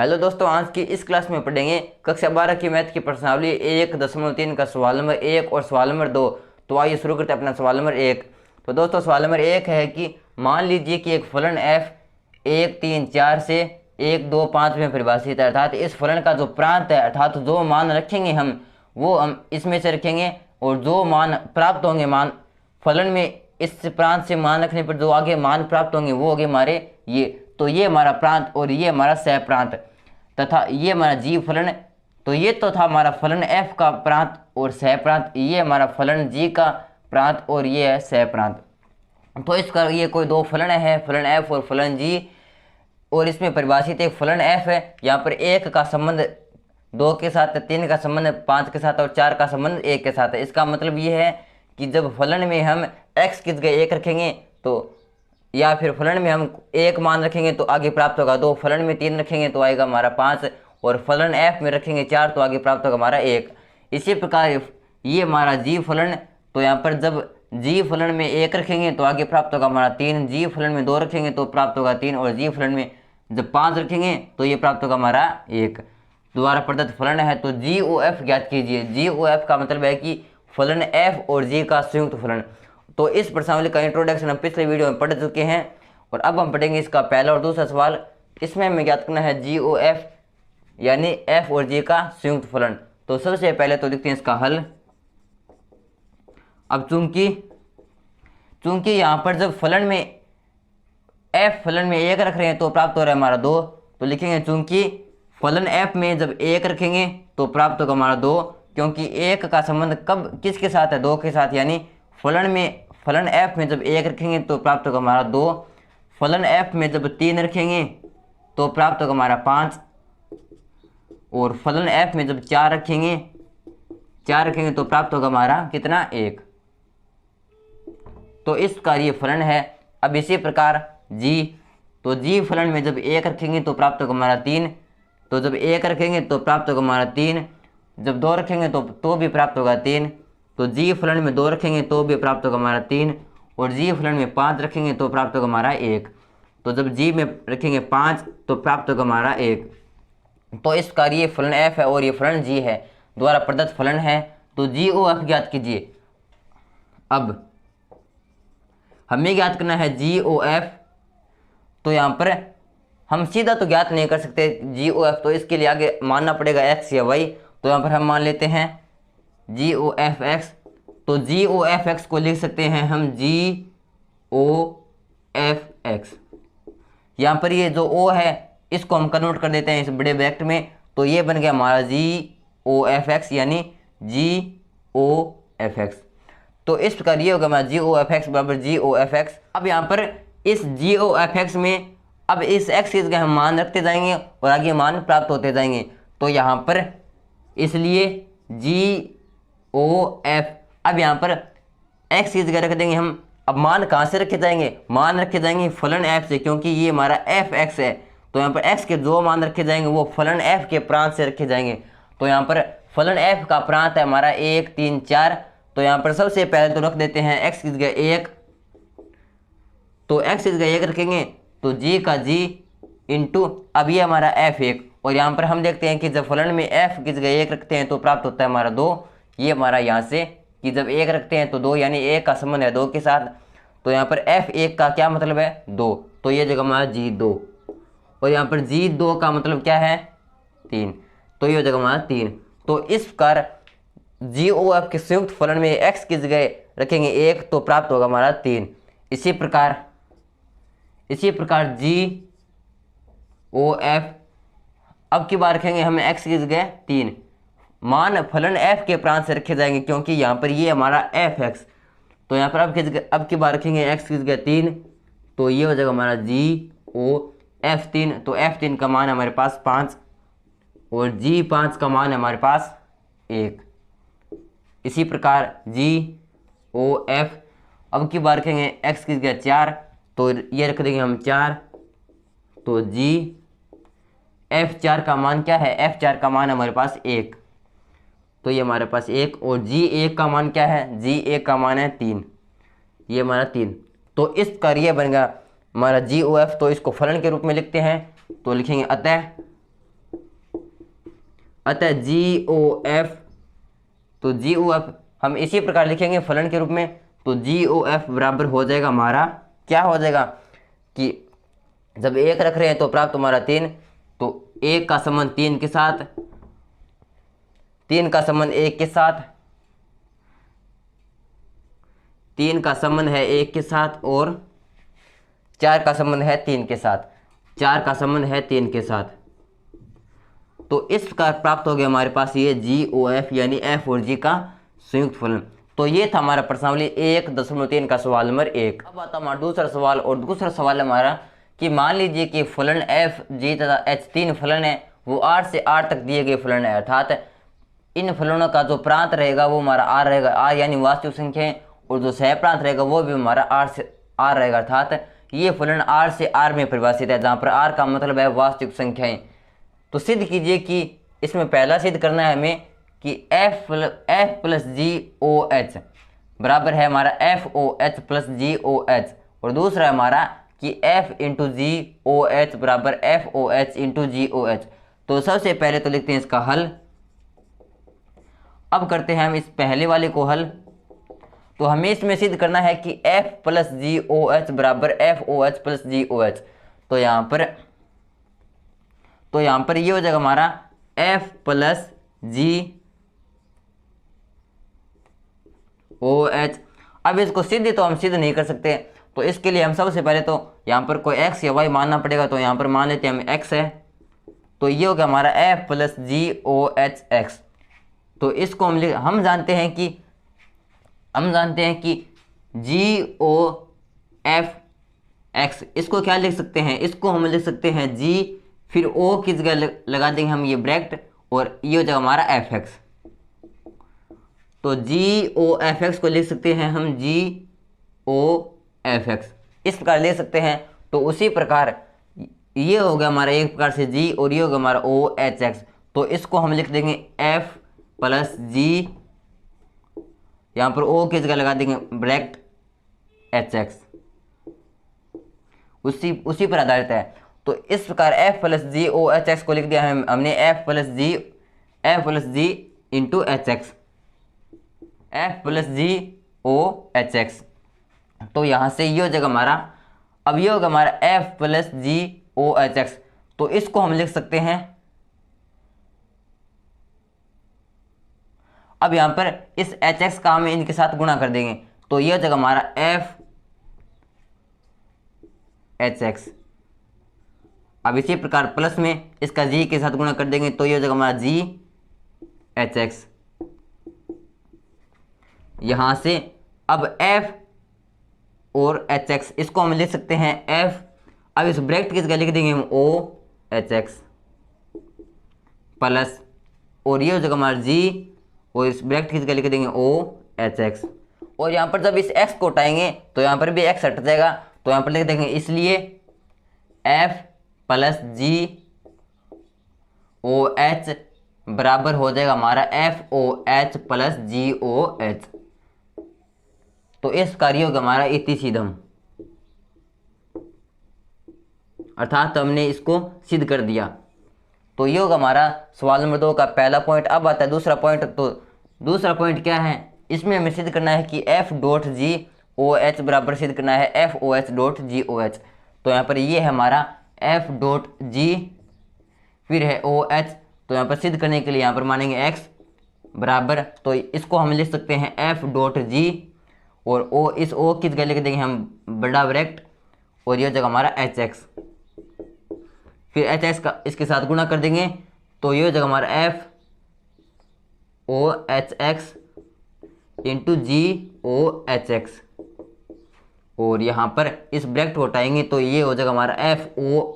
Hello दोस्तों, आज की इस क्लास में पढ़ेंगे कक्षा 12 की मैथ की प्रश्नावली 1.3 का सवाल नंबर 1 और सवाल नंबर 2। तो आइए शुरू करते हैं अपना सवाल नंबर 1। तो दोस्तों सवाल नंबर 1 है कि मान लीजिए कि एक फलन f 1, 3, 4 से 1, 2, 5 में परिभाषित है। अर्थात इस फलन का जो प्रांत है, अर्थात जो मान रखेंगे वो हम इसमें से रखेंगे और जो मान प्राप्त होंगे, मान फलन में इस प्रांत से मान रखने पर जो आगे मान प्राप्त होंगे वो होंगे हमारे ये। तो ये हमारा प्रांत और ये हमारा सह प्रांत तथा ये हमारा जी फलन। तो ये तो था हमारा फलन f का प्रांत और सह प्रांत, ये हमारा फलन g का प्रांत और ये है सह प्रांत। तो इसका ये कोई दो फलन है, फलन f और फलन g, और इसमें परिभाषित एक फलन f है। यहाँ पर 1 का संबंध 2 के साथ, 3 का संबंध 5 के साथ और 4 का संबंध 1 के साथ है। इसका मतलब ये है कि जब फलन में हम x की जगह 1 रखेंगे तो, या फिर फलन में हम 1 मान रखेंगे तो आगे प्राप्त होगा 2, फलन में 3 रखेंगे तो आएगा हमारा 5, और फलन f में रखेंगे 4 तो आगे प्राप्त होगा हमारा 1। इसी प्रकार ये हमारा g फलन, तो यहाँ पर जब g फलन में 1 रखेंगे तो आगे प्राप्त होगा हमारा 3, g फलन में 2 रखेंगे तो प्राप्त होगा 3, और g फलन में जब 5 रखेंगे तो ये प्राप्त होगा हमारा 1। द्वारा प्रदत्त फलन है तो GOF ज्ञात कीजिए। GOF का मतलब है कि फलन f और g का संयुक्त फलन। तो इस प्रश्नावली का इंट्रोडक्शन हम पिछले वीडियो में पढ़ चुके हैं और अब हम पढ़ेंगे इसका पहला और दूसरा सवाल। इसमें हमें ज्ञात करना है GOF यानी f और g का संयुक्त फलन। तो सबसे पहले तो लिखते हैं इसका हल। अब चूंकि यहाँ पर जब फलन में f फलन में 1 रख रहे हैं तो प्राप्त हो रहा है हमारा 2, तो लिखेंगे चूंकि फलन f में जब 1 रखेंगे तो प्राप्त होगा हमारा 2, क्योंकि 1 का संबंध कब किसके साथ है, 2 के साथ। यानी फलन f में जब 1 रखेंगे तो प्राप्त होगा हमारा 2, फलन f में जब 3 रखेंगे तो प्राप्त होगा हमारा 5, और फलन f में जब 4 रखेंगे तो प्राप्त होगा हमारा कितना, 1। तो इसका ये फलन है। अब इसी प्रकार g, तो g फलन में जब 1 रखेंगे तो प्राप्त होगा हमारा 3, तो जब 1 रखेंगे तो प्राप्त होगा हमारा 3, जब 2 रखेंगे तो भी प्राप्त होगा 3, तो g फलन में 2 रखेंगे तो भी प्राप्त होगा हमारा 3, और g फलन में 5 रखेंगे तो प्राप्त होगा हमारा 1। तो जब g में रखेंगे 5 तो प्राप्त होगा हमारा 1। तो इसका ये फलन f है और ये फलन g है, द्वारा प्रदत्त फलन है। तो GOF ज्ञात कीजिए। अब हमें ज्ञात करना है GOF। तो यहाँ पर हम सीधा तो ज्ञात नहीं कर सकते GOF, तो इसके लिए आगे मानना पड़ेगा x या y। तो यहाँ पर हम मान लेते हैं GOFX। तो GOFX को लिख सकते हैं हम GOFX। यहाँ पर ये जो O है इसको हम कन्वर्ट कर देते हैं इस बड़े ब्रैकेट में, तो ये बन गया हमारा GOFX यानी GOFX। तो इस प्रकार ये होगा हमारा GOFX बराबर GOFX। अब यहाँ पर इस GOFX में अब इस x की जगह हम मान रखते जाएंगे और आगे मान प्राप्त होते जाएंगे। तो यहाँ पर इसलिए GOF, अब यहाँ पर x की जगह रख देंगे हम। अब मान कहाँ से रखे जाएंगे, मान रखे जाएंगे फलन f से, क्योंकि ये हमारा fx है। तो यहाँ पर x के जो मान रखे जाएंगे वो फलन f के प्रांत से रखे जाएंगे। तो यहाँ पर फलन f का प्रांत है हमारा 1, 3, 4। तो यहाँ पर सबसे पहले तो रख देते हैं x की जगह 1, तो x की जगह 1 रखेंगे तो g का g इंटू, अब ये हमारा f1। और यहाँ पर हम देखते हैं कि जब फलन में f की जगह 1 रखते हैं तो प्राप्त होता है हमारा 2। ये हमारा यहाँ से कि जब 1 रखते हैं तो 2, यानी 1 का संबंध है 2 के साथ। तो यहाँ पर f1 का क्या मतलब है, 2, तो ये जगह हमारा g2, और यहाँ पर g2 का मतलब क्या है, 3, तो ये जगह हमारा 3। तो इस प्रकार GOF के संयुक्त फलन में x की जगह रखेंगे 1 तो प्राप्त होगा हमारा 3। इसी प्रकार GOF अब की बार रखेंगे हमें x की जगह 3, मान फलन f के प्रांत से रखे जाएंगे क्योंकि यहाँ पर ये हमारा fx। तो यहाँ पर अब की बार रखेंगे x की जगह 3, तो ये हो जाएगा हमारा GOF3। तो f3 का मान है हमारे पास 5 और g5 का मान है हमारे पास 1। इसी प्रकार GOF अब की बार रखेंगे x की जगह 4, तो ये रख देंगे हम 4, तो f4 का मान क्या है, f4 का मान हमारे पास 1, तो ये हमारे पास 1, और g1 का मान क्या है, g1 का मान है 3, ये हमारा 3। तो इसका ये बन गया हमारा GOF। तो इसको फलन के रूप में लिखते हैं, तो लिखेंगे अतः अतः जी ओ एफ, तो जी ओ एफ हम इसी प्रकार लिखेंगे फलन के रूप में। तो जी ओ एफ बराबर हो जाएगा हमारा, क्या हो जाएगा कि जब एक रख रहे हैं तो प्राप्त हमारा 3, तो एक का संबंध 3 के साथ, 3 का संबंध 1 के साथ, 3 का संबंध है 1 के साथ, और 4 का संबंध है 3 के साथ, 4 का संबंध है 3 के साथ। तो इस प्रकार प्राप्त हो गया हमारे पास ये जी ओ एफ यानी एफ और जी का संयुक्त फलन। तो ये था हमारा प्रश्नावली 1.3 का सवाल नंबर 1। अब आता हमारा दूसरा सवाल, और दूसरा सवाल हमारा कि मान लीजिए कि फलन एफ जी तथा एच 3 फलन है, वो आर से आर तक दिए गए फलन है, अर्थात इन फलनों का जो प्रांत रहेगा वो हमारा आर रहेगा, आर यानी वास्तविक संख्या है, और जो सह प्रांत रहेगा वो भी हमारा आर से आर रहेगा, अर्थात ये फलन आर से आर में परिभाषित है, जहाँ पर आर का मतलब है वास्तविक संख्याएं। तो सिद्ध कीजिए कि इसमें पहला सिद्ध करना है हमें कि F plus g o h बराबर है हमारा f o H plus g o H, और दूसरा है हमारा कि F into g o h बराबर F o H into g o h. तो सबसे पहले तो लिखते हैं इसका हल। अब करते हैं हम इस पहले वाले को हल। तो हमें इसमें सिद्ध करना है कि F plus g o h बराबर F o H plus g o h. तो यहाँ पर ये हो जाएगा हमारा F plus g o H. अब इसको सिद्ध तो हम सिद्ध नहीं कर सकते, तो इसके लिए हम सबसे पहले तो यहाँ पर कोई एक्स या वाई मानना पड़ेगा। तो यहाँ पर मान लेते हैं हम एक्स है, तो ये हो गया हमारा F plus g o h x. तो इसको हम जानते हैं कि जी ओ एफ एक्स, इसको क्या लिख सकते हैं, इसको हम लिख सकते हैं जी, फिर ओ की जगह लगा देंगे हम ये ब्रैकेट, और ये हो जाएगा हमारा एफ एक्स। तो जी ओ एफ एक्स को लिख सकते हैं हम जी ओ एफ एक्स, इस प्रकार ले सकते हैं। तो उसी प्रकार ये हो गया हमारा एक प्रकार से जी, और ये हो गया हमारा ओ एच एक्स। तो इसको हम लिख देंगे एफ प्लस जी, यहाँ पर ओ की जगह लगा देंगे ब्रैकेट एच एक्स, उसी पर आधारित है। तो इस प्रकार f plus g o h x को लिख दिया है हमने f plus g into h x, f plus g o h x. तो यहाँ से ये हो जाएगा हमारा, अब ये होगा हमारा F plus g o h x. तो इसको हम लिख सकते हैं, अब यहाँ पर इस एच एक्स का हम इनके साथ गुणा कर देंगे। तो ये हो जाएगा हमारा एफ एच एक्स। अब इसी प्रकार प्लस में इसका जी के साथ गुणा कर देंगे, तो ये हो जाएगा हमारा जी एच एक्स। यहां से अब एफ और एच एक्स, इसको हम लिख सकते हैं एफ, अब इस ब्रैकेट की जगह लिख देंगे हम ओ एच एक्स प्लस, और ये हो जाएगा हमारा जी, और इस ब्रैकेट की जगह लिख देंगे ओ एच एक्स। और यहाँ पर जब इस एक्स को उठाएंगे तो यहाँ पर भी एक्स हट जाएगा, तो यहाँ पर लिख देंगे इसलिए F plus g o h बराबर हो जाएगा हमारा f o H plus g o h. तो इस कार्य होगा हमारा इतिसीदम, अर्थात हमने इसको सिद्ध कर दिया। तो ये होगा हमारा सवाल नंबर 2 का पहला पॉइंट। अब आता है दूसरा पॉइंट। तो दूसरा पॉइंट क्या है, इसमें हमें सिद्ध करना है कि f dot g o h बराबर सिद्ध करना है f o h dot g o h. तो यहाँ पर ये है हमारा एफ डॉट जी, फिर है ओ एच। तो यहाँ पर सिद्ध करने के लिए यहाँ पर मानेंगे एक्स बराबर, तो इसको हम लिख सकते हैं एफ डॉट जी, और ओ, इस ओ की जगह लिख देंगे हम बड़ा ब्रैकेट, और ये जगह हमारा एच एक्स, फिर एच एक्स का इसके साथ गुणा कर देंगे। तो ये जगह हमारा f o h x into g o h x, और यहाँ पर इस ब्रैकेट को हटाएंगे तो ये हो जाएगा हमारा f o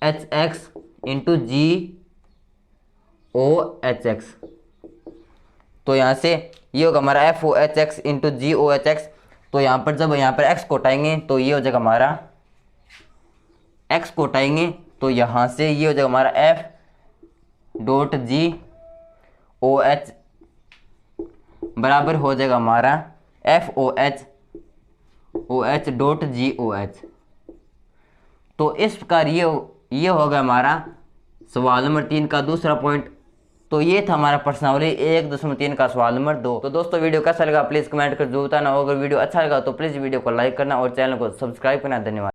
h x into g o h x. तो यहाँ से ये होगा हमारा f o h x into g o h x. तो यहाँ पर जब यहाँ पर एक्स को हटाएंगे तो ये हो जाएगा हमारा, एक्स को हटाएंगे तो यहाँ से ये हो जाएगा हमारा f dot g o h बराबर हो जाएगा हमारा f o h dot g o h. तो इस प्रकार ये होगा हमारा सवाल नंबर 3 का दूसरा पॉइंट। तो ये था हमारा प्रश्नावली 1.3 का सवाल नंबर 2। तो दोस्तों वीडियो कैसा लगा प्लीज कमेंट कर जरूर बताना। अगर वीडियो अच्छा लगा तो प्लीज वीडियो को लाइक करना और चैनल को सब्सक्राइब करना। धन्यवाद।